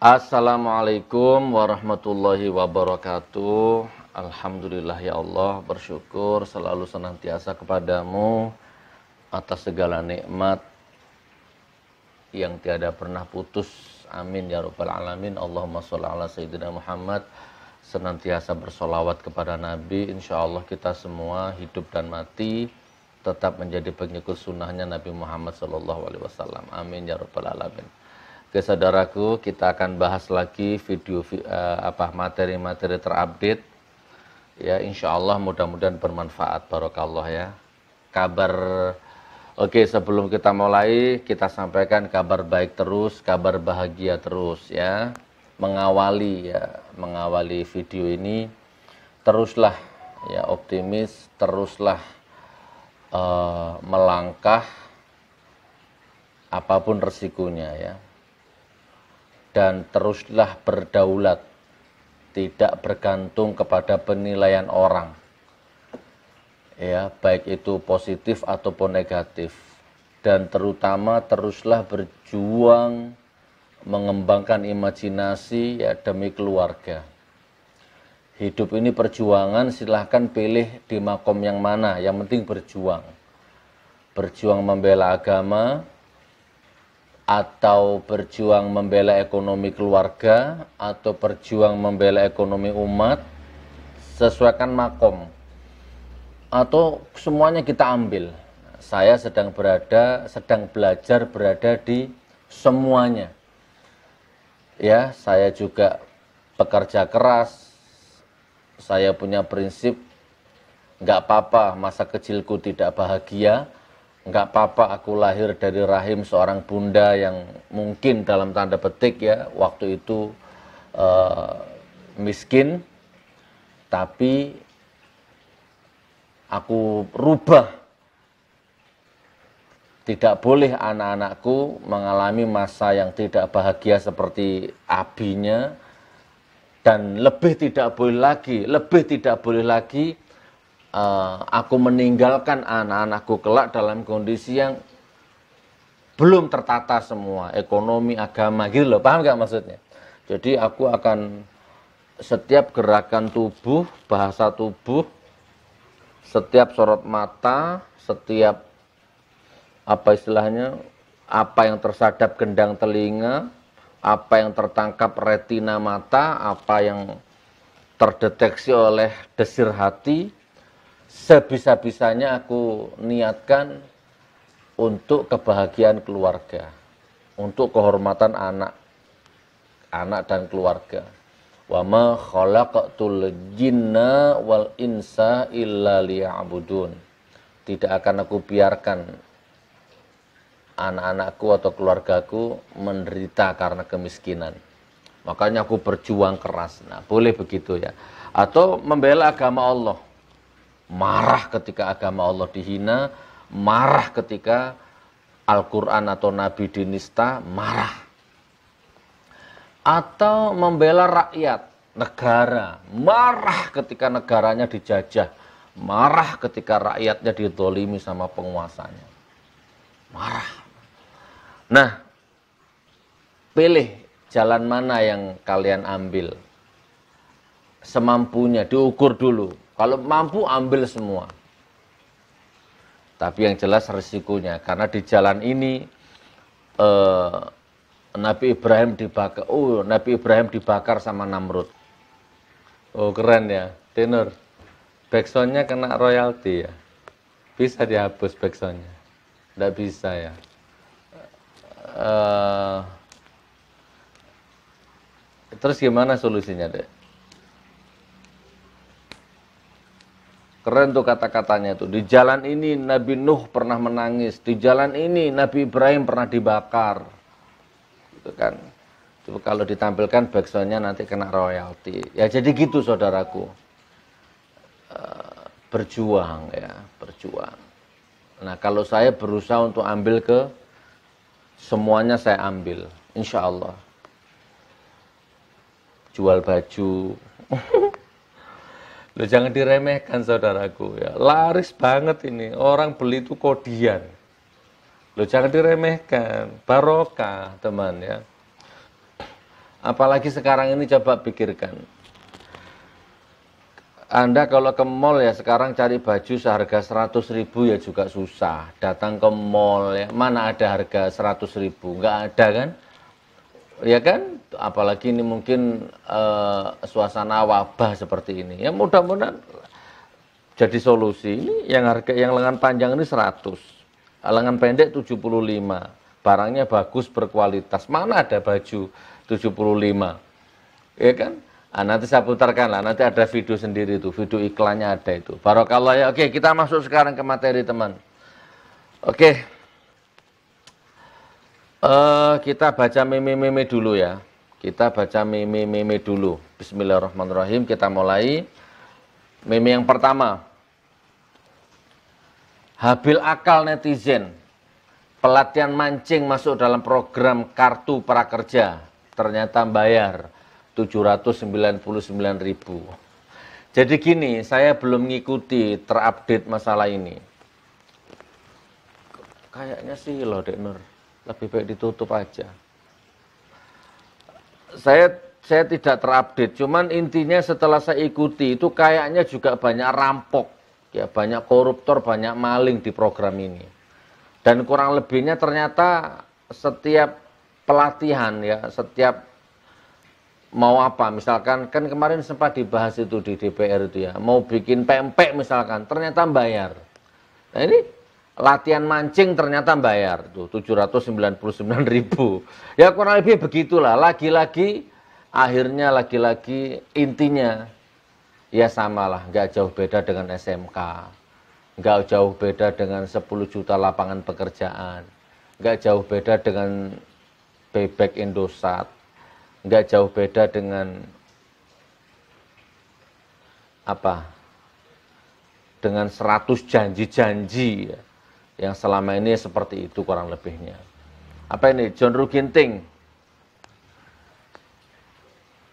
Assalamualaikum warahmatullahi wabarakatuh. Alhamdulillah ya Allah, bersyukur selalu senantiasa kepadamu atas segala nikmat yang tiada pernah putus. Amin ya rabbal alamin. Allahumma sholli ala sayyidina Muhammad. Senantiasa bersolawat kepada Nabi. Insya Allah kita semua hidup dan mati tetap menjadi pengikut sunnahnya Nabi Muhammad SAW. Amin ya rabbal alamin. Saudaraku, kita akan bahas lagi materi-materi terupdate. Ya, insya Allah mudah-mudahan bermanfaat. Barakallah ya. Oke, sebelum kita mulai, kita sampaikan kabar baik terus, kabar bahagia terus ya. Mengawali video ini, teruslah ya optimis, teruslah melangkah apapun resikonya ya. Dan teruslah berdaulat, tidak bergantung kepada penilaian orang, ya, baik itu positif ataupun negatif. Dan terutama teruslah berjuang mengembangkan imajinasi ya demi keluarga. Hidup ini perjuangan, silahkan pilih di makom yang mana, yang penting berjuang. Berjuang membela agama, atau berjuang membela ekonomi keluarga, atau berjuang membela ekonomi umat, sesuaikan makom, atau semuanya kita ambil. Saya sedang belajar berada di semuanya. Ya, saya juga pekerja keras, saya punya prinsip, nggak apa-apa masa kecilku tidak bahagia, nggak apa-apa aku lahir dari rahim seorang bunda yang mungkin dalam tanda petik ya waktu itu miskin, tapi aku rubah. Tidak boleh anak-anakku mengalami masa yang tidak bahagia seperti abinya, dan lebih tidak boleh lagi aku meninggalkan anak-anakku kelak dalam kondisi yang belum tertata semua, ekonomi, agama, gitu loh, paham gak maksudnya? Jadi aku akan setiap gerakan tubuh, bahasa tubuh, setiap sorot mata, setiap apa yang tersadap gendang telinga, apa yang tertangkap retina mata, apa yang terdeteksi oleh desir hati, sebisa-bisanya aku niatkan untuk kebahagiaan keluarga, untuk kehormatan anak dan keluarga. Wa ma khalaqatul jinna wal insa illa liya'budun. Tidak akan aku biarkan anak-anakku atau keluargaku menderita karena kemiskinan. Makanya aku berjuang keras. Nah, boleh begitu ya. Atau membela agama Allah. Marah ketika agama Allah dihina, marah ketika Al-Quran atau Nabi dinista, marah. Atau membela rakyat, negara, marah ketika negaranya dijajah, marah ketika rakyatnya didolimi sama penguasanya, marah. Nah, pilih jalan mana yang kalian ambil, semampunya, diukur dulu. Kalau mampu ambil semua. Tapi yang jelas risikonya. Karena di jalan ini Nabi Ibrahim dibakar sama Namrud. Oh keren ya. Tenor. Backsoundnya kena royalti ya. Bisa dihapus backsoundnya. Tidak bisa ya. Terus gimana solusinya dek? Keren tuh kata-katanya tuh. Di jalan ini Nabi Nuh pernah menangis. Di jalan ini Nabi Ibrahim pernah dibakar. Itu kan. Coba kalau ditampilkan backsoundnya nanti kena royalti. Ya jadi gitu saudaraku. Berjuang ya, berjuang. Nah kalau saya berusaha untuk ambil ke semuanya saya ambil. Insya Allah. Jual baju. Loh, jangan diremehkan saudaraku ya. Laris banget ini. Orang beli itu kodian. Loh, jangan diremehkan. Barokah teman ya. Apalagi sekarang ini coba pikirkan. Anda kalau ke mall ya sekarang cari baju seharga 100.000 ya juga susah. Datang ke mall ya, mana ada harga 100.000? Nggak ada kan? Ya kan? Apalagi ini mungkin suasana wabah seperti ini. Ya mudah-mudahan jadi solusi. Ini yang harga yang lengan panjang ini 100. Lengan pendek 75. Barangnya bagus, berkualitas. Mana ada baju 75? Ya kan? Nah, nanti saya putarkan lah, nanti ada video sendiri tuh, video iklannya ada itu. Barokallah ya. Oke, kita masuk sekarang ke materi teman. Oke. Kita baca meme-meme dulu ya. Kita baca meme-meme dulu. Bismillahirrahmanirrahim. Kita mulai. Meme yang pertama. Habil akal netizen. Pelatihan mancing masuk dalam program kartu prakerja. Ternyata bayar 799.000. Jadi gini, saya belum mengikuti terupdate masalah ini. Kayaknya sih loh Dek Nur, lebih baik ditutup aja. Saya tidak terupdate, cuman intinya setelah saya ikuti itu kayaknya juga banyak rampok, ya banyak koruptor, banyak maling di program ini. Dan kurang lebihnya ternyata setiap pelatihan ya, setiap mau apa, misalkan kan kemarin sempat dibahas itu di DPR itu ya, mau bikin pempek misalkan, ternyata bayar. Nah ini latihan mancing ternyata bayar tuh 799.000. Ya kurang lebih begitulah. Lagi-lagi akhirnya lagi-lagi intinya ya samalah, nggak jauh beda dengan SMK, nggak jauh beda dengan 10 juta lapangan pekerjaan, nggak jauh beda dengan bebek Indosat, nggak jauh beda dengan apa? Dengan 100 janji-janji ya, yang selama ini seperti itu kurang lebihnya. Apa ini? John Ruginting.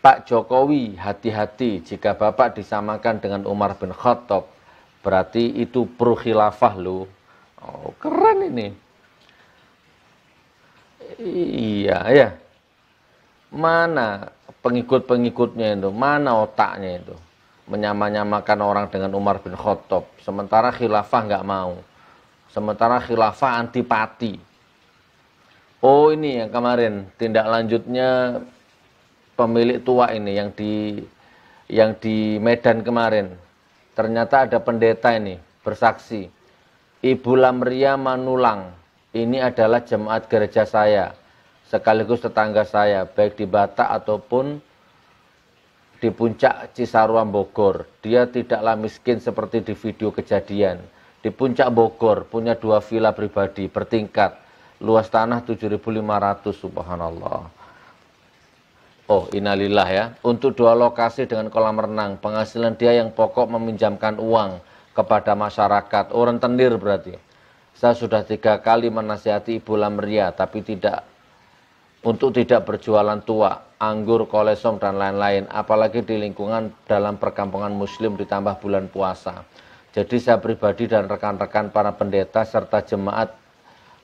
Pak Jokowi, hati-hati jika Bapak disamakan dengan Umar bin Khattab, berarti itu pro khilafah loh. Oh, keren ini. Iya, ya. Mana pengikut-pengikutnya itu? Mana otaknya itu? Menyamakan orang dengan Umar bin Khattab. Sementara khilafah nggak mau. Sementara khilafah antipati. Oh ini yang kemarin tindak lanjutnya pemilik tua ini yang di Medan kemarin. Ternyata ada pendeta ini bersaksi. Ibu Lamria Manulang ini adalah jemaat gereja saya, sekaligus tetangga saya, baik di Batak ataupun di puncak Cisarua Bogor. Dia tidaklah miskin seperti di video kejadian. Di puncak Bogor punya 2 villa pribadi bertingkat, luas tanah 7.500, subhanallah. Oh, innalillah ya. Untuk 2 lokasi dengan kolam renang, penghasilan dia yang pokok meminjamkan uang kepada masyarakat. Oh, rentenir berarti. Saya sudah 3 kali menasihati Ibu Lamria, tapi untuk tidak berjualan tua, anggur, kolesong, dan lain-lain. Apalagi di lingkungan dalam perkampungan muslim ditambah bulan puasa. Jadi saya pribadi dan rekan-rekan para pendeta serta jemaat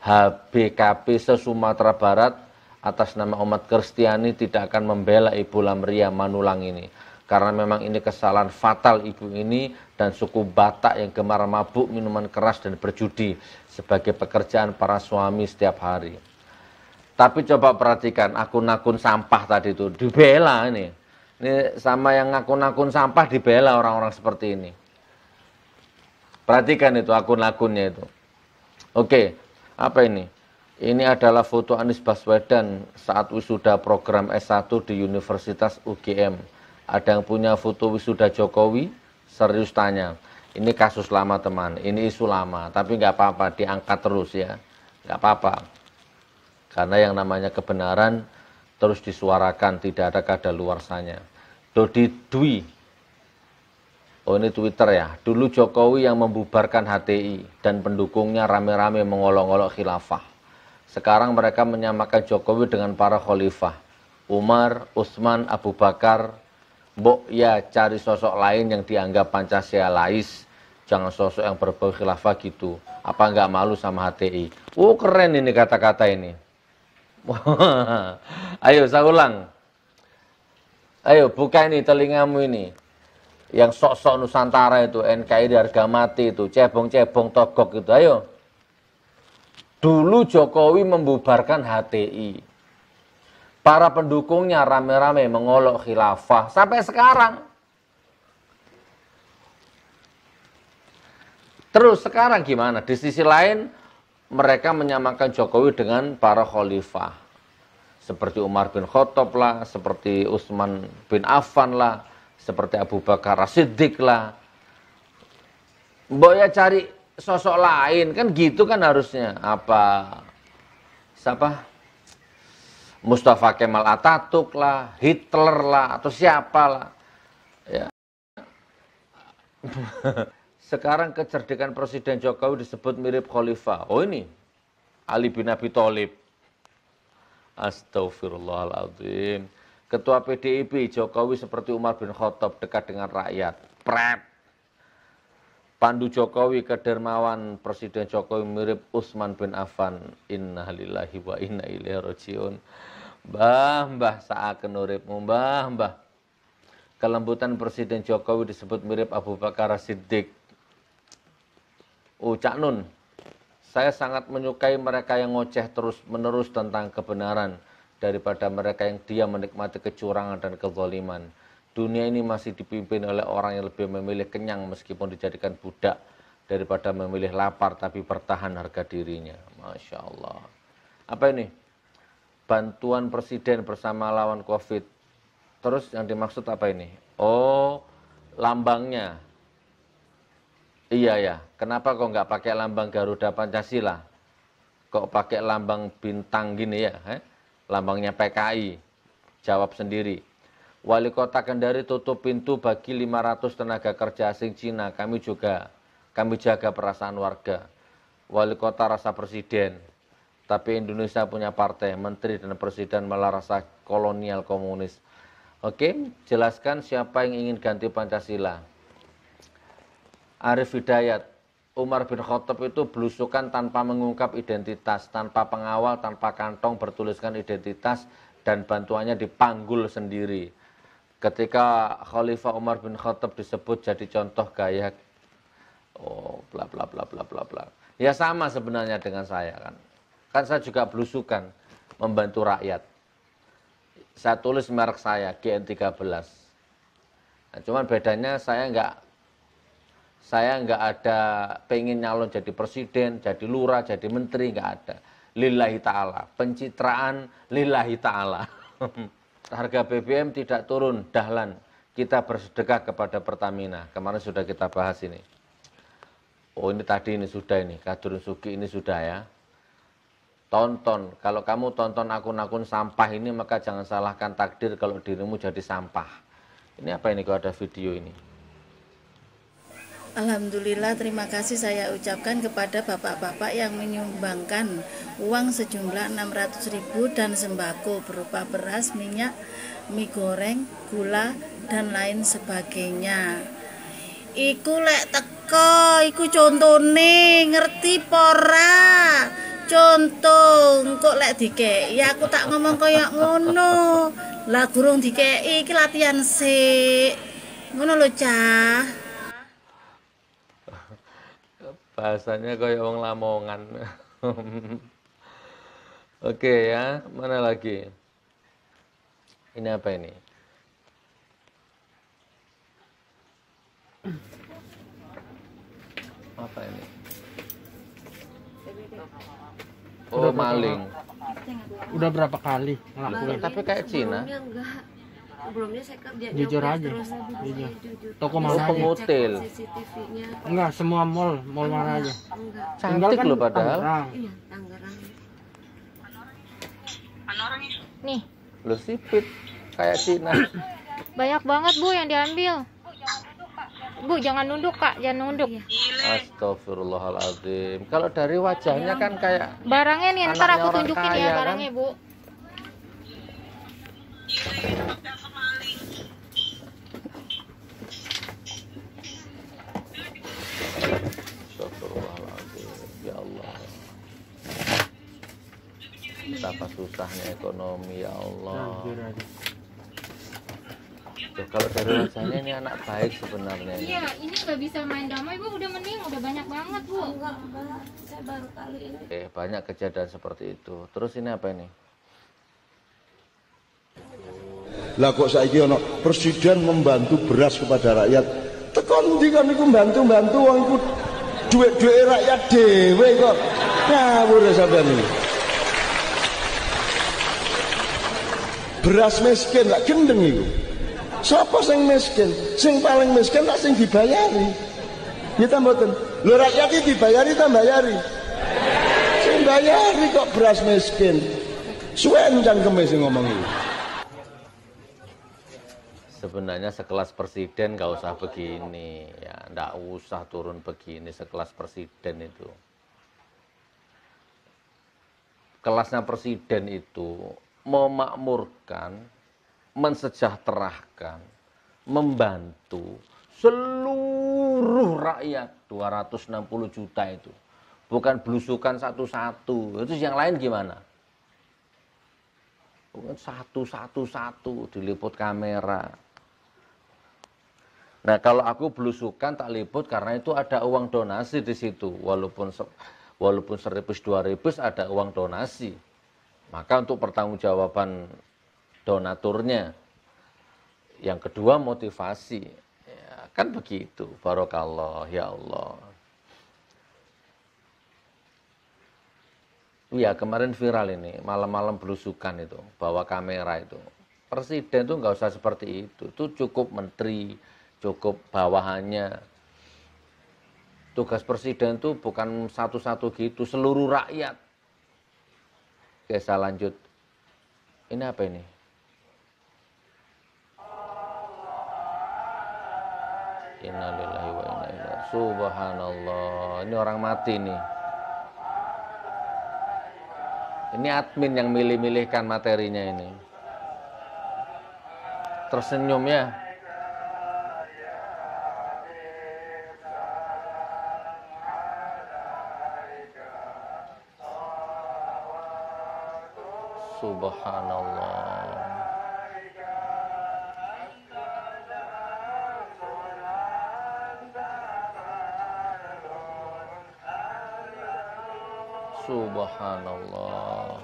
HBKP se-Sumatera Barat atas nama umat Kristiani tidak akan membela Ibu Lamria Manulang ini. Karena memang ini kesalahan fatal ibu ini dan suku Batak yang gemar mabuk, minuman keras, dan berjudi sebagai pekerjaan para suami setiap hari. Tapi coba perhatikan akun-akun sampah tadi itu dibela ini. Ini sama yang akun-akun sampah dibela orang-orang seperti ini. Perhatikan itu akun-akunnya itu. Oke, apa ini? Ini adalah foto Anies Baswedan saat wisuda program S1 di Universitas UGM. Ada yang punya foto wisuda Jokowi? Serius tanya. Ini kasus lama teman, ini isu lama. Tapi nggak apa-apa, diangkat terus ya. Nggak apa-apa. Karena yang namanya kebenaran terus disuarakan, tidak ada kadaluarsanya. Dodi Dwi. Oh ini Twitter ya. Dulu Jokowi yang membubarkan HTI dan pendukungnya rame-rame mengolok-olok khilafah. Sekarang mereka menyamakan Jokowi dengan para khalifah. Umar, Utsman, Abu Bakar. Mbok ya cari sosok lain yang dianggap Pancasilais. Jangan sosok yang berbau khilafah gitu. Apa nggak malu sama HTI? Oh keren ini kata-kata ini. Ayo saya ulang. Ayo buka ini telingamu ini. Yang sok-sok Nusantara itu, NKRI harga mati itu, cebong-cebong togok itu, ayo. Dulu Jokowi membubarkan HTI. Para pendukungnya rame-rame mengolok khilafah sampai sekarang. Terus sekarang gimana? Di sisi lain mereka menyamakan Jokowi dengan para khalifah. Seperti Umar bin Khattab lah, seperti Utsman bin Affan lah, seperti Abu Bakar As-Siddiq lah. Mbok ya cari sosok lain, kan gitu kan harusnya. Apa? Siapa? Mustafa Kemal Atatürk lah, Hitler lah, atau siapa lah. Ya. Sekarang kecerdikan Presiden Jokowi disebut mirip khalifah. Oh ini, Ali bin Abi Thalib. Astagfirullahaladzim. Ketua PDIP Jokowi seperti Umar bin Khattab, dekat dengan rakyat. Pret. Pandu Jokowi ke dermawan Presiden Jokowi mirip Utsman bin Affan. Innalillahi wa inna ilaihi rajiun. Mbah saaken uripmu, mbah. Kelembutan Presiden Jokowi disebut mirip Abu Bakar As-Siddiq. Cak Nun, saya sangat menyukai mereka yang ngoceh terus-menerus tentang kebenaran daripada mereka yang diam menikmati kecurangan dan kezaliman. Dunia ini masih dipimpin oleh orang yang lebih memilih kenyang meskipun dijadikan budak daripada memilih lapar tapi bertahan harga dirinya. Masya Allah. Apa ini? Bantuan Presiden bersama lawan COVID. Terus yang dimaksud apa ini? Oh, lambangnya. Iya ya, kenapa kok nggak pakai lambang Garuda Pancasila? Kok pakai lambang bintang gini ya? Lambangnya PKI. Jawab sendiri. Wali Kota Kendari tutup pintu bagi 500 tenaga kerja asing Cina. Kami jaga perasaan warga. Wali Kota rasa presiden. Tapi Indonesia punya partai, menteri dan presiden malah rasa kolonial komunis. Oke, jelaskan siapa yang ingin ganti Pancasila. Arif Hidayat, Umar bin Khattab itu belusukan tanpa mengungkap identitas, tanpa pengawal, tanpa kantong bertuliskan identitas dan bantuannya dipanggul sendiri. Ketika Khalifah Umar bin Khattab disebut jadi contoh gaya, bla bla bla bla bla bla. Ya sama sebenarnya dengan saya kan. Kan saya juga belusukan membantu rakyat. Saya tulis merek saya GN13. Nah, cuman bedanya saya nggak ada pengen nyalon jadi presiden, jadi lurah, jadi menteri, nggak ada. Lillahi ta'ala, pencitraan lillahi ta'ala. Harga BBM tidak turun, dahlan. Kita bersedekah kepada Pertamina. Kemarin sudah kita bahas ini. Oh ini tadi ini sudah ini, Kadrun Sugi ini sudah ya. Tonton, kalau kamu tonton akun-akun sampah ini maka jangan salahkan takdir kalau dirimu jadi sampah. Ini apa ini kalau ada video ini? Alhamdulillah, terima kasih saya ucapkan kepada bapak-bapak yang menyumbangkan uang sejumlah 600.000 dan sembako berupa beras, minyak, mie goreng, gula, dan lain sebagainya. Iku lek teko, iku contone, ngerti pora? Contoh, kok lek dikei, aku tak ngomong kayak ngono. Lah gurung dikei, iki latihan sik. Ngono lho, Cah. Bahasanya kayak wong Lamongan. Oke ya, mana lagi? Ini apa ini? Apa ini? Oh, maling. Udah berapa kali ngelakuin? Tapi kayak Cina. Sebelumnya saya kerja Jujur aja. Jujur. Toko mana aja? Pengutil. CCTV-nya. Enggak, semua mall mana aja. Enggak. Cantik loh padahal. Iya, Tangerang. Nih, Lu sipit kayak Cina. banyak banget Bu yang diambil. Bu, jangan nunduk Kak, jangan nunduk. Astagfirullahaladzim. Kalau dari wajahnya kan kayak Barangnya nih, ntar anaknya aku orang tunjukin kaya, ya kan? barangnya Bu. Astagfirullahaladzim. Ya Allah. Betapa susahnya ekonomi ya Allah. Tuh, kalau dari wajahnya ini anak baik sebenarnya ini. Iya, ini nggak bisa main damai, Bu. Udah mending, udah banyak banget, Bu. Enggak, Mbak. Saya baru kali ini. Banyak kejadian seperti itu. Terus ini apa ini? Lah kok saiki ono presiden membantu beras kepada rakyat. Tekon ndi kon niku bantu-bantu wong iku duit-duit rakyat dhewe kok. Ngawur ya sampean iki. Beras miskin lak gendeng iku. Sapa sing miskin? Sing paling miskin tak sing dibayari. Ya ta mboten. Lho rakyat iki dibayari ta mbayari? Sing bayari kok beras miskin. Suwen cangkeme sing ngomong iki. Sebenarnya sekelas presiden nggak usah begini, ya nggak usah turun begini sekelas presiden itu. Kelasnya presiden itu memakmurkan, mensejahterakan, membantu seluruh rakyat 260 juta itu. Bukan belusukan satu-satu. Itu yang lain gimana? Bukan satu-satu diliput kamera. Nah, kalau aku belusukan tak liput karena itu ada uang donasi di situ. Walaupun 1.000 2.000 ada uang donasi. Maka untuk pertanggungjawaban donaturnya. Yang kedua motivasi. Ya, kan begitu. Barokallah ya Allah. Ya kemarin viral ini malam-malam belusukan itu bawa kamera itu. Presiden itu nggak usah seperti itu. Itu cukup menteri, cukup bawahannya. Tugas presiden itu bukan satu-satu gitu, seluruh rakyat. Oke, saya lanjut. Ini apa ini? Innalillahi wa inna ilaihi. Subhanallah. Ini orang mati nih. Ini admin yang milih-milihkan materinya ini. Tersenyum ya. Subhanallah. Subhanallah.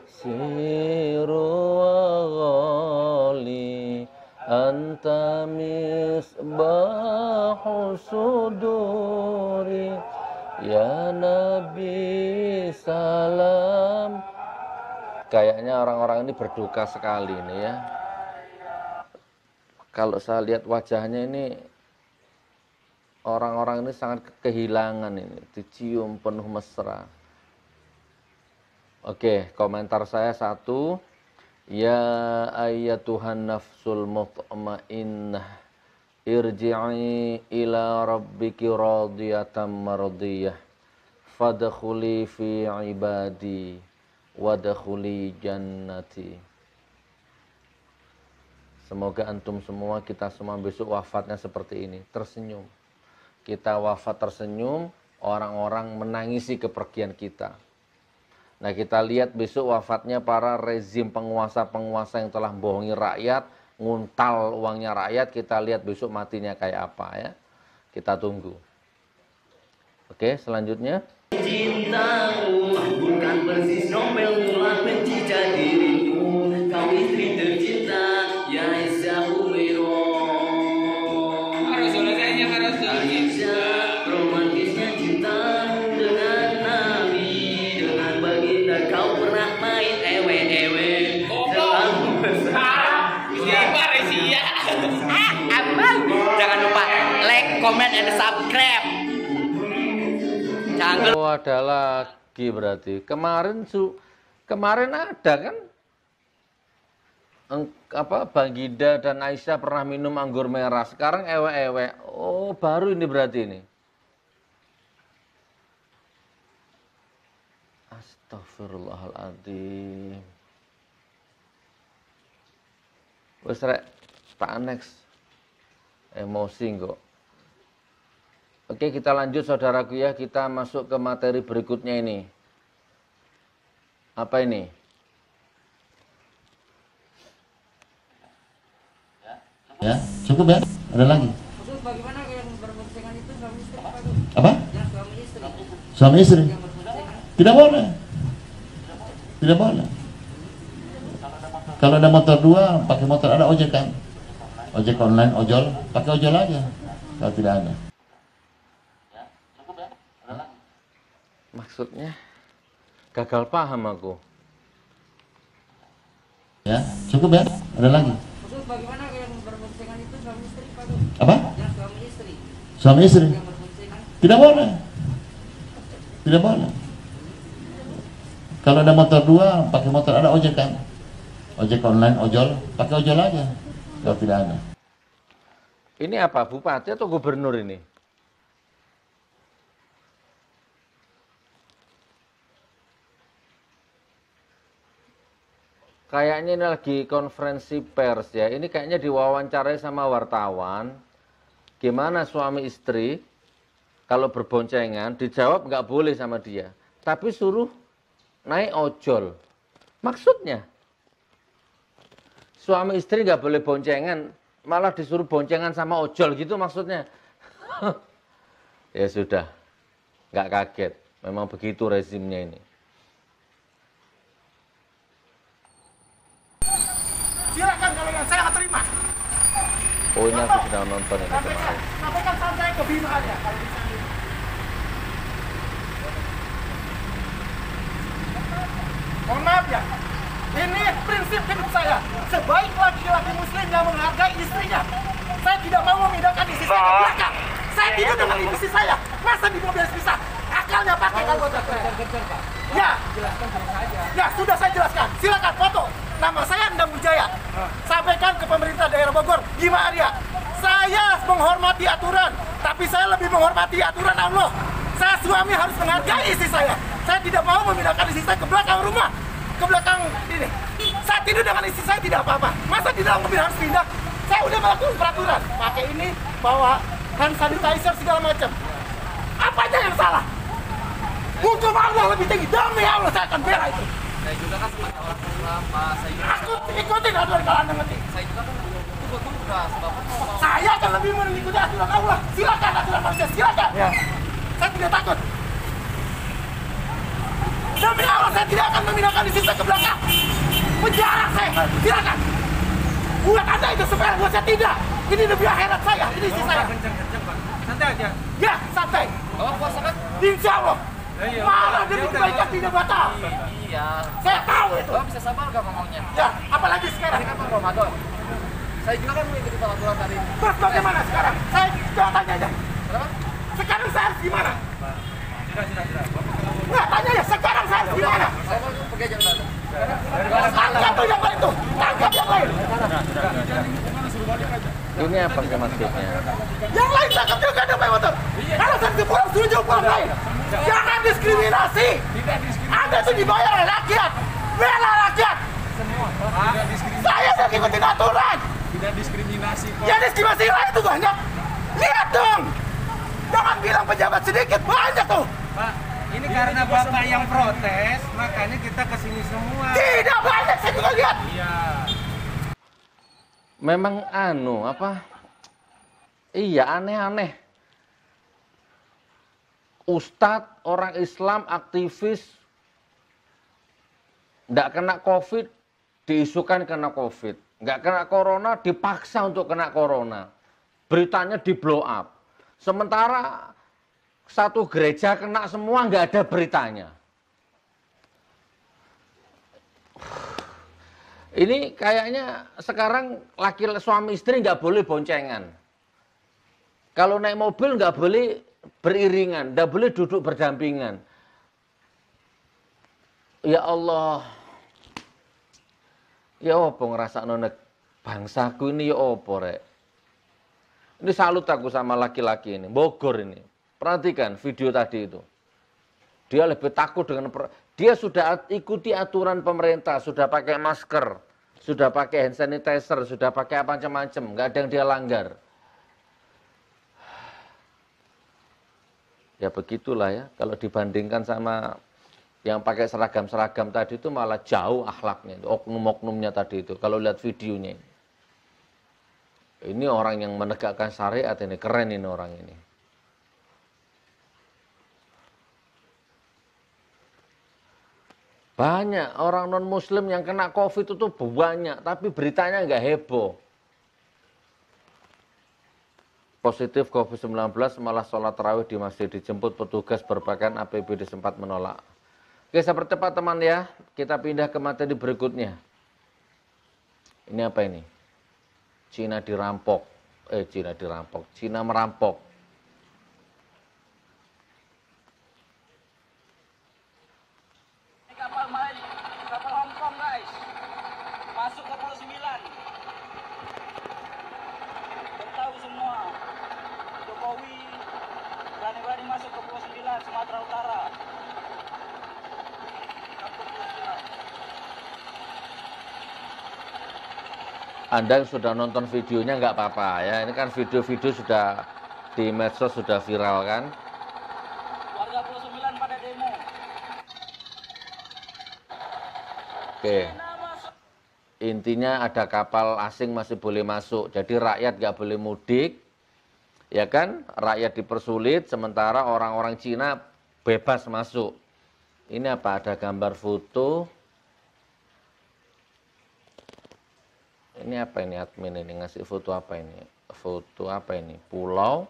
Siru wa ghali anta misbahu suduri ya Nabi salam. Kayaknya orang-orang ini berduka sekali ini ya. Kalau saya lihat wajahnya ini, orang-orang ini sangat kehilangan ini, dicium penuh mesra. Oke, komentar saya satu. Ya ayyatuhan nafsul mutmainnah irji'i ila rabbiki radiyatan mardiyah fadkhuli fi ibadi wadkhuli jannati. Semoga antum semua, kita semua besok wafatnya seperti ini, tersenyum. Kita wafat tersenyum, orang-orang menangisi kepergian kita. Nah, kita lihat besok wafatnya para rezim penguasa-penguasa yang telah bohongi rakyat, nguntal uangnya rakyat. Kita lihat besok matinya kayak apa ya. Kita tunggu. Oke, selanjutnya. Cintamu bukan persis Nobel mula pencipta dirimu. Kau istri tercinta, ya Isa Humaira. Romantisnya cintamu dengan Nabi, dengan baginda kau pernah main ewe-ewe. Selalu besar. Abang, jangan lupa like, comment, and subscribe. Oh, ada lagi berarti. Kemarin ada kan? Baginda dan Aisyah pernah minum anggur merah. Sekarang ewe-ewe. Oh, baru ini berarti ini. Astagfirullahaladzim. Wes rek, Pak Anex. Emosi kok. Oke, kita lanjut saudaraku ya. Kita masuk ke materi berikutnya ini. Apa ini? cukup ya? Ada lagi? Bagaimana yang berboncengan itu suami istri? Apa? Yang suami istri. Suami istri? Tidak boleh. Tidak boleh. Kalau ada motor dua, pakai motor, ada ojek kan? Ojek online, ojol, pakai ojol aja. Kalau tidak ada. Maksudnya gagal paham aku. Ya, cukup ya? Ada lagi? Bagaimana yang berboncengan itu suami istri? Apa? Yang suami istri. Suami istri? Tidak boleh. Tidak boleh. Kalau ada motor dua, pakai motor, ada ojek kan? Ojek online, ojol, pakai ojol aja. Kalau tidak ada. Ini apa, bupati atau gubernur ini? Kayaknya ini lagi konferensi pers ya. Ini kayaknya diwawancarai sama wartawan. Gimana suami istri kalau berboncengan, dijawab nggak boleh sama dia. Tapi suruh naik ojol. Maksudnya, suami istri nggak boleh boncengan, malah disuruh boncengan sama ojol gitu maksudnya. Ya sudah, nggak kaget. Memang begitu rezimnya ini. Silakan kalau yang saya nggak terima. Oh ini aku sedang nonton ini kemarin. Sampaikan saran saya ke Bima aja kalau bisa. Mohon maaf ya, ini prinsip hidup saya. Sebaik laki-laki muslim yang menghargai istrinya, saya tidak mau memindahkan istri saya ke belakang. Saya tidur dengan istri saya, masa di mobil bisa? Akalnya pakai kalau buat ya, ya sudah saya jelaskan. Silakan foto. Nama saya Endang Wijaya. Sampaikan ke pemerintah daerah Bogor, Bima Arya. Saya menghormati aturan, tapi saya lebih menghormati aturan Allah. Saya suami harus menghargai istri saya. Saya tidak mau memindahkan istri saya ke belakang rumah, ke belakang ini. Saya tidur dengan istri saya tidak apa-apa. Masa di dalam mobil harus pindah? Saya udah melakukan peraturan. Pakai ini, bawa hand sanitizer segala macam. Apanya yang salah? Hukum Allah lebih tinggi. Demi Allah saya akan bela itu. Saya juga kan sebagai orang Islam, Pak. Saya juga Aku ikutin aturan kalau Anda ngerti. saya juga kan tugas Bapak mau Saya akan lebih mengikuti aturan Allah. Silakan aturan manusia, silakan. Ya. Saya tidak takut. Demi Allah saya tidak akan memindahkan istri saya ke belakang. Penjara saya, silakan. Buat Anda itu sepele, buat saya tidak. Ini demi akhirat saya, ini istri saya. kenceng-kenceng, Pak. Santai aja. Ya, santai. Bapak puasa kan? Insya Allah. Iya, Malah udah, demi udah, kebaikan udah. tidak batal. Iya. Saya tahu itu. Bapak bisa sabar gak ngomongnya? Ya, apalagi sekarang. Ini kan bulan Ramadan. Saya juga kan mengikuti peraturan tadi. Terus bagaimana sekarang? Saya coba tanya aja. Kenapa? Sekarang saya harus gimana? Sudah. Nah, tanya ya, sekarang saya harus gimana? Saya mau pergi aja udah. Tangkap tuh yang lain tuh. Tangkap yang lain. Ini apa maksudnya? Yang lain tangkap juga ada Pak Motor. Kalau saya pulang setuju pulang lain. Jangan diskriminasi. Anda itu dibayar oleh rakyat. Bela rakyat. Saya sudah ikutin aturan. Tidak diskriminasi kok. Ya diskriminasi lain itu banyak. Lihat dong. Jangan bilang pejabat sedikit, banyak tuh. Pak, ini karena Bapak yang protes, makanya kita kesini semua. Tidak banyak, saya juga lihat. Iya. Memang iya aneh-aneh. Ustadz, orang Islam, aktivis, nggak kena COVID, diisukan kena COVID. Nggak kena corona, dipaksa untuk kena corona. Beritanya di blow up. Sementara satu gereja kena semua, nggak ada beritanya. Ini kayaknya sekarang suami istri nggak boleh boncengan. Kalau naik mobil nggak boleh beriringan, nggak boleh duduk berdampingan. Ya Allah, ya apa ngerasakno nek bangsaku ini ya apa rek. Ini salut aku sama laki-laki ini, Bogor ini. Perhatikan video tadi itu. Dia lebih takut dengan dia sudah ikuti aturan pemerintah, sudah pakai masker, sudah pakai hand sanitizer, sudah pakai apa macam-macam, nggak ada yang dia langgar. Ya begitulah ya, kalau dibandingkan sama yang pakai seragam-seragam tadi itu malah jauh akhlaknya, oknum-oknumnya tadi itu, kalau lihat videonya ini. Ini orang yang menegakkan syariat ini, keren ini orang ini. Banyak orang non-muslim yang kena COVID itu banyak, tapi beritanya nggak heboh. Positif COVID-19 malah sholat tarawih di masjid, dijemput petugas berpakaian APBD sempat menolak. Oke, saya percepat teman ya, kita pindah ke materi berikutnya. Ini apa ini? Cina merampok. Kapal Hong Kong guys, masuk ke Pulau 9. Tahu semua, Jokowi berani-berani masuk ke Pulau 9, Sumatera Utara. Anda yang sudah nonton videonya nggak apa-apa ya, ini kan video-video sudah di medsos sudah viral kan. Warga Pulau 9 pada demo. Oke. Intinya ada kapal asing masih boleh masuk, jadi rakyat nggak boleh mudik, ya kan? Rakyat dipersulit, sementara orang-orang Cina bebas masuk. Ini apa? Ada gambar foto. Ini apa ini admin ini ngasih foto apa ini? Foto apa ini? Pulau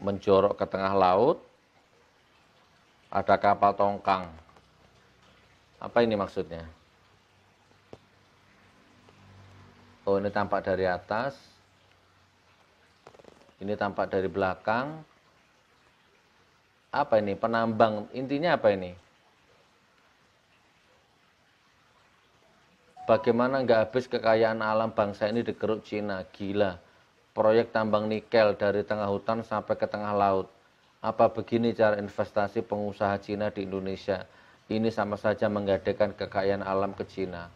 menjorok ke tengah laut. Ada kapal tongkang. Apa ini maksudnya? Oh, ini tampak dari atas. Ini tampak dari belakang. Apa ini? Penambang. Intinya apa ini? Bagaimana nggak habis kekayaan alam bangsa ini digeruk Cina? Gila. Proyek tambang nikel dari tengah hutan sampai ke tengah laut. Apa begini cara investasi pengusaha Cina di Indonesia? Ini sama saja menggadaikan kekayaan alam ke Cina.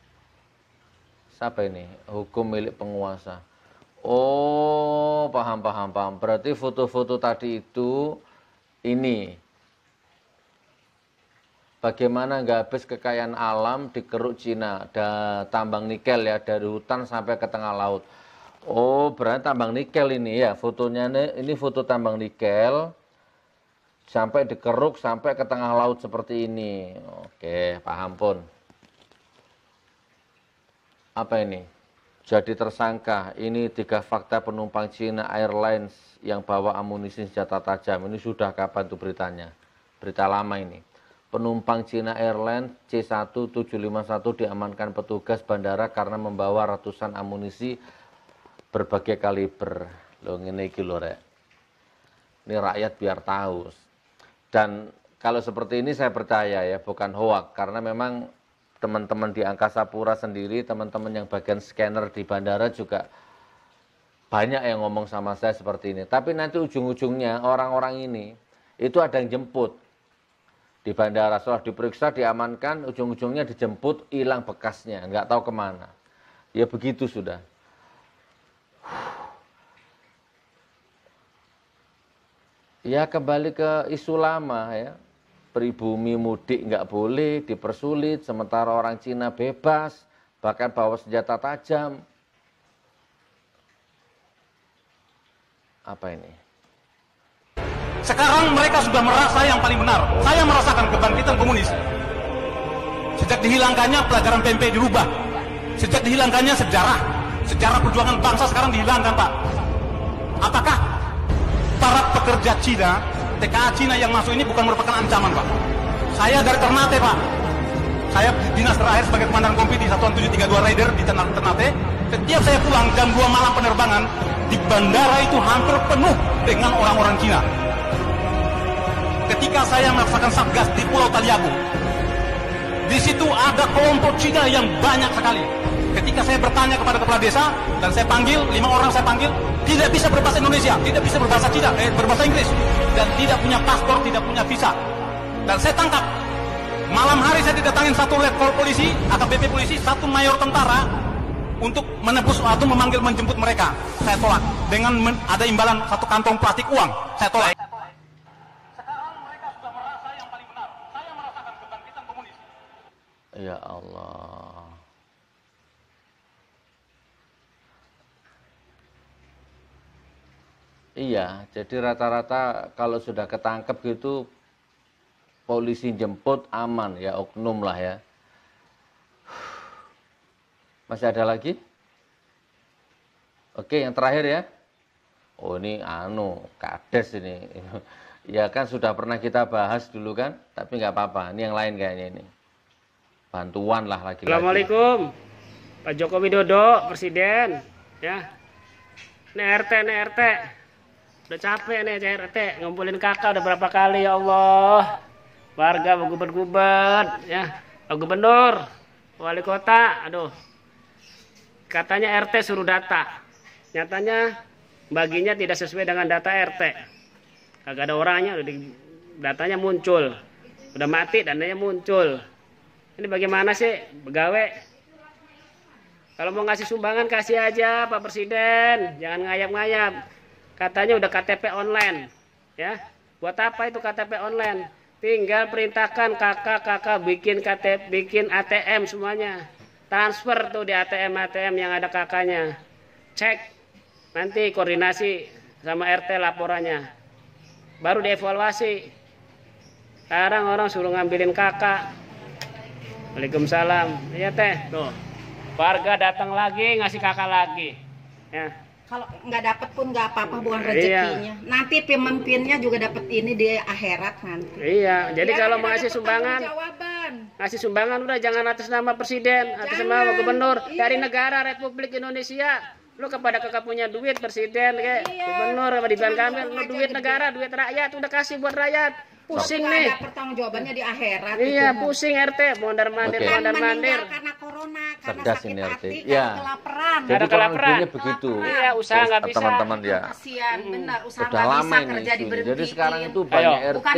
Siapa ini? Hukum milik penguasa. Oh, paham. Berarti foto-foto tadi itu ini. Bagaimana nggak habis kekayaan alam dikeruk Cina, ada tambang nikel ya dari hutan sampai ke tengah laut. Oh, berarti tambang nikel ini ya, fotonya ini foto tambang nikel sampai dikeruk sampai ke tengah laut seperti ini. Oke, paham pun. Apa ini? Jadi tersangka, ini 3 fakta penumpang China Airlines yang bawa amunisi senjata tajam. Ini sudah kapan tuh beritanya? Berita lama ini. Penumpang China Airlines C1751 diamankan petugas bandara karena membawa ratusan amunisi berbagai kaliber. Loh, ini iki lho rek. Ini rakyat biar tahu. Dan kalau seperti ini saya percaya ya, bukan hoak, karena memang teman-teman di Angkasa Pura sendiri, teman-teman yang bagian scanner di bandara juga banyak yang ngomong sama saya seperti ini. Tapi nanti ujung-ujungnya orang-orang ini itu ada yang jemput di bandara, setelah diperiksa, diamankan, ujung-ujungnya dijemput, hilang bekasnya, nggak tahu kemana. Ya begitu sudah. Ya kembali ke isu lama ya. Pribumi mudik nggak boleh, dipersulit, sementara orang Cina bebas, bahkan bawa senjata tajam. Apa ini? Sekarang mereka sudah merasa yang paling benar. Saya merasakan kebangkitan komunis. Sejak dihilangkannya pelajaran PMP dirubah. Sejak dihilangkannya sejarah perjuangan bangsa sekarang dihilangkan, Pak. Apakah para pekerja Cina, TKA Cina yang masuk ini bukan merupakan ancaman, Pak? Saya dari Ternate, Pak. Saya dinas terakhir sebagai komandan kompi di Satuan 732 Raider di Ternate. Setiap saya pulang jam 2 malam penerbangan, di bandara itu hampir penuh dengan orang-orang Cina. Ketika saya melaksanakan satgas di Pulau Taliabu, di situ ada kelompok Cina yang banyak sekali. Ketika saya bertanya kepada kepala desa dan saya panggil 5 orang, saya panggil, tidak bisa berbahasa Indonesia, tidak bisa berbahasa Cina, berbahasa Inggris, dan tidak punya paspor, tidak punya visa. Dan saya tangkap. Malam hari saya didatangin satu letkol polisi, AKBP polisi, satu mayor tentara untuk menebus atau memanggil menjemput mereka. Saya tolak dengan ada imbalan satu kantong plastik uang. Saya tolak. Ya Allah. Iya, jadi rata-rata kalau sudah ketangkep gitu polisi jemput aman ya, oknum lah ya. Masih ada lagi? Oke, yang terakhir ya. Oh ini kades ini. Ya kan sudah pernah kita bahas dulu kan, tapi nggak apa-apa. Ini yang lain kayaknya ini. Bantuan lah lagi-lagi. Assalamualaikum. Pak Joko Widodo, Presiden. Ya. Ini RT. Udah capek nih RT, ngumpulin kakak udah berapa kali ya Allah. Warga bergubat-gubat ya. Pak Gubernur, Wali Kota, aduh. Katanya RT suruh data. Nyatanya baginya tidak sesuai dengan data RT. Kagak ada orangnya, datanya muncul. Udah mati, dananya muncul. Ini bagaimana sih pegawai? Kalau mau ngasih sumbangan kasih aja Pak Presiden, jangan ngayap-ngayap. Katanya udah KTP online, ya. Buat apa itu KTP online? Tinggal perintahkan kakak bikin KTP, bikin ATM semuanya. Transfer tuh di ATM yang ada kakaknya. Cek, nanti koordinasi sama RT laporannya. Baru dievaluasi. Sekarang orang suruh ngambilin kakak. Waalaikumsalam. Iya teh, tuh. Warga datang lagi ngasih kakak lagi. Ya. Kalau nggak dapat pun nggak apa-apa, bukan rezekinya. Iya. Nanti pemimpinnya juga dapat ini di akhirat nanti. Iya, jadi ya, kalau mau ngasih sumbangan udah jangan atas nama presiden, atas nama gubernur, iya. Dari negara Republik Indonesia. Lu kepada kakak punya duit presiden, kayak iya. Gubernur sama Ridwan Kamil, lu duit negara, duit rakyat udah kasih buat rakyat. Pusing nih. Ada pertanggungjawabannya di akhirat. Iya, itu. Pusing RT, mondar-mandir. Karena corona, karena sakit hati, ya. Kelaparan. Jadi kelaparan begitu. Iya, usaha nggak bisa. Teman-teman ya. Kasihan, benar, usaha udah nggak lama bisa ini kerja diberhentiin. Jadi sekarang itu banyak RT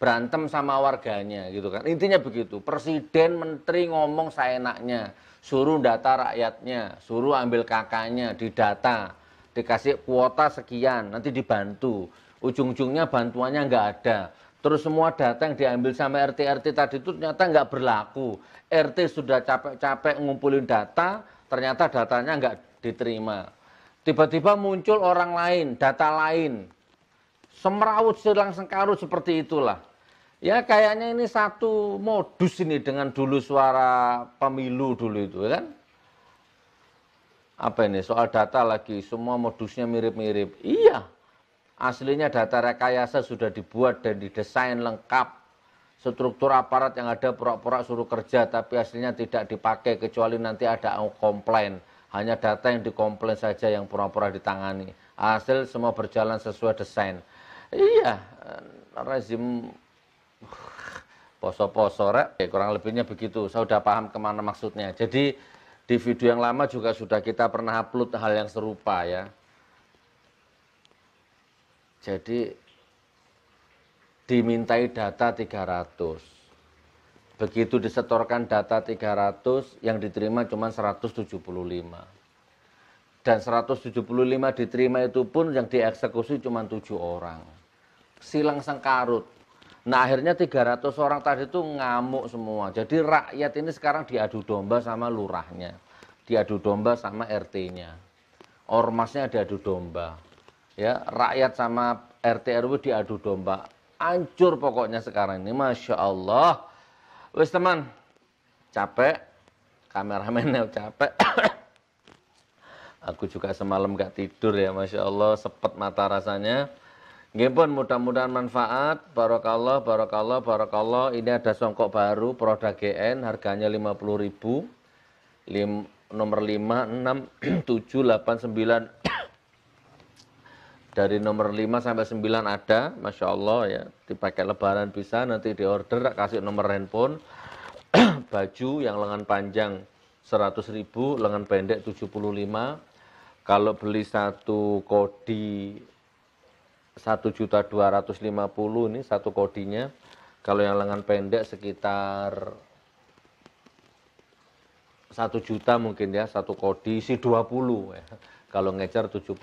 berantem sama warganya gitu kan. Intinya begitu. Presiden, menteri ngomong seenaknya, suruh data rakyatnya, suruh ambil kakaknya, didata, dikasih kuota sekian, nanti dibantu. Ujung-ujungnya bantuannya nggak ada. Terus semua data yang diambil sama RT tadi itu ternyata nggak berlaku. RT sudah capek-capek ngumpulin data, ternyata datanya nggak diterima. Tiba-tiba muncul orang lain, data lain. Semrawut silang sengkarut seperti itulah. Ya kayaknya ini satu modus ini dengan dulu suara pemilu dulu itu kan. Apa ini soal data lagi, semua modusnya mirip-mirip. Iya. Aslinya data rekayasa sudah dibuat dan didesain lengkap. Struktur aparat yang ada pura-pura suruh kerja tapi aslinya tidak dipakai kecuali nanti ada komplain. Hanya data yang dikomplain saja yang pura-pura ditangani. Hasil semua berjalan sesuai desain. Iya, rezim poso-poso kurang lebihnya begitu. Saya sudah paham kemana maksudnya. Jadi di video yang lama juga sudah kita pernah upload hal yang serupa ya. Jadi dimintai data 300. Begitu disetorkan data 300, yang diterima cuma 175. Dan 175 diterima itu pun yang dieksekusi cuma 7 orang. Silang sengkarut. Nah akhirnya 300 orang tadi itu ngamuk semua. Jadi rakyat ini sekarang diadu domba sama lurahnya. Diadu domba sama RT-nya. Ormasnya diadu domba. Ya, rakyat sama RT RW diadu domba. Hancur pokoknya sekarang ini, Masya Allah. Wes teman, capek, kameramennya capek. Aku juga semalam gak tidur ya, Masya Allah, sepet mata rasanya. Nggih, mudah-mudahan manfaat. Barakallah, barakallah, barakallah. Ini ada songkok baru, produk GN, harganya 50.000. Nomor 5, 6, 7, 8, 9. Dari nomor 5 sampai 9 ada, Masya Allah ya. Dipakai lebaran bisa, nanti diorder, kasih nomor handphone. Baju yang lengan panjang 100.000, lengan pendek 75. Kalau beli satu kodi 1.250.000 ini satu kodinya. Kalau yang lengan pendek sekitar 1 juta mungkin ya, satu kodi isi 20 ya. Kalau ngejar 75.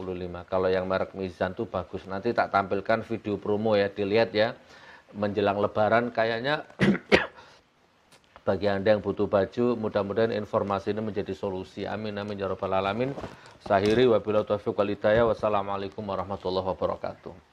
Kalau yang merek Mizan tuh bagus. Nanti tak tampilkan video promo ya, dilihat ya. Menjelang lebaran kayaknya Bagi Anda yang butuh baju, mudah-mudahan informasi ini menjadi solusi. Amin amin ya rabbal alamin. Sahiri wabillahi taufiq wal hidayah. Wassalamualaikum warahmatullahi wabarakatuh.